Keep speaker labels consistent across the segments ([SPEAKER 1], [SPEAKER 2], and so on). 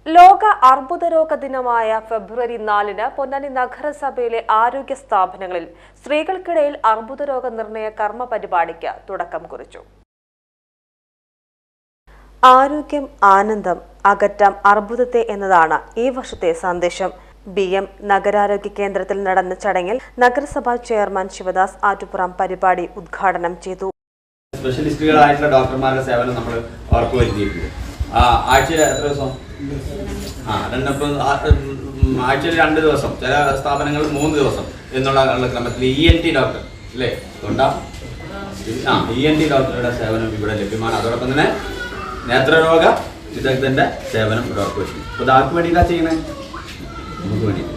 [SPEAKER 1] ലോക അർബുദരോഗ ദിനമായ ഫെബ്രുവരി 4-ന് പൊന്നാനി നഗരസഭയിലെ ആരോഗ്യ സ്ഥാപനങ്ങളിൽ സ്ത്രീകൾക്കിടയിൽ അർബുദരോഗ നിർണയ കർമ്മ പരിപാടിക്ക് തുടക്കം കുറിച്ചു. ആരോഗ്യം ആനന്ദം അകറ്റാം അർബുദത്തെ എന്നതാണ് ഈ വർഷത്തെ സന്ദേശം. BM നഗരാരോഗ്യ കേന്ദ്രത്തിൽ നടന്ന ചടങ്ങിൽ നഗരസഭാ ചെയർമാൻ ശിവദാസ് ആറ്റുപുറം പരിപാടി ഉദ്ഘാടനം ചെയ്തു.
[SPEAKER 2] സ്പെഷ്യലിസ്റ്റുകളായിട്ടുള്ള ഡോക്ടർമാരുടെ സേവനം നമ്മൾ ഉറപ്പുവരുത്തിയിട്ടുണ്ട്. ആഴ്ചയിൽ എത്ര ദിവസം? ആഴ്ചയിൽ 2 ദിവസം, ചില സ്ഥാപനങ്ങളിൽ 3 ദിവസം എന്നുള്ള ക്രമത്തിൽ ENT ഡോക്ടർ അല്ലേ ENT ഡോക്ടറുടെ സേവനം ഇവിടെ ലഭ്യമാണ്. അതോടൊപ്പം തന്നെ നേത്രരോഗ വിദഗ്ധന്റെ സേവനം ഇവിടെ ഉറപ്പുവരുത്തുന്നു. അപ്പോൾ ആർക്ക് വേണ്ടിയിട്ടാണ് ചെയ്യുന്നത്?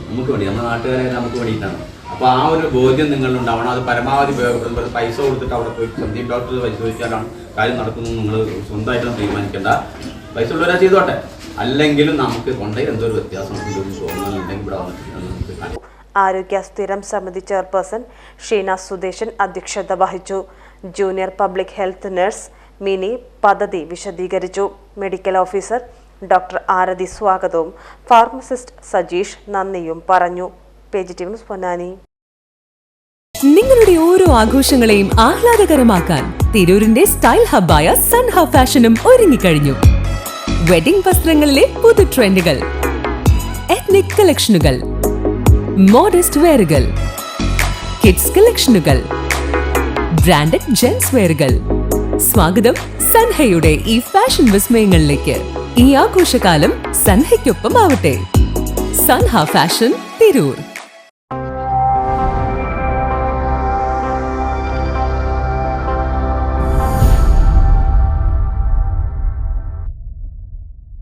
[SPEAKER 2] നമുക്ക് വേണ്ടി നമ്മുടെ നാട്ടുകാരെ നമുക്ക് വേണ്ടിയിട്ടാണ്. അപ്പോൾ ആ ഒരു ബോധ്യം നിങ്ങളുണ്ടാവണം. അത് പരമാവധി ഉപയോഗപ്പെടുമ്പോൾ പൈസ കൊടുത്തിട്ട് അവിടെ പോയി സന്ദീപ് ഡോക്ടർ പരിശോധിച്ചാലാണ് കാര്യം നടക്കുന്നത്. നിങ്ങൾ സ്വന്തമായിട്ടൊന്നും തീരുമാനിക്കേണ്ട. പൈസ ഉള്ളവരാ ചെയ്തോട്ടെ, അല്ലെങ്കിലും നമുക്ക് കൊണ്ടേ എന്തൊരു വ്യത്യാസം തോന്നുന്നുണ്ടെങ്കിൽ ഇവിടെ വന്നിട്ട്.
[SPEAKER 1] ആരോഗ്യ സ്ഥിരം സമിതി ചെയർപേഴ്സൺ ഷീന സുദേശൻ അധ്യക്ഷത വഹിച്ചു. Junior public health nurse mini പദ്ധതി വിശദീകരിച്ചു. മെഡിക്കൽ ഓഫീസർ ഡോക്ടർ ആരതി സ്വാഗതവും ഫാർമസിസ്റ്റ് സജീഷ് നന്ദിയും പറഞ്ഞു. PGTV news Ponnani.
[SPEAKER 3] നിങ്ങളുടെ ഓരോ ആഘോഷങ്ങളെയും ആഹ്ലാദകരമാക്കാൻ തിരൂരിന്റെ സ്റ്റൈൽ ഹബ്ബായ സൻഹ ഫാഷനും ഒരുങ്ങിക്കഴിഞ്ഞു. വെഡിംഗ് വസ്ത്രങ്ങളിലെ പുതു ട്രെൻഡുകൾ, എത്നിക് കളക്ഷനുകൾ, മോഡസ്റ്റ് വെയറുകൾ, കിഡ്സ് കളക്ഷനുകൾ, ബ്രാൻഡഡ് ജെന്റ്സ് വെയറുകൾ. സ്വാഗതം സൻഹയുടെ ഈ ഫാഷൻ വിസ്മയങ്ങളിലേക്ക്. ഈ ആഘോഷകാലം സൻഹയ്ക്കൊപ്പം ആവട്ടെ. സൻഹ ഫാഷൻ തിരൂർ.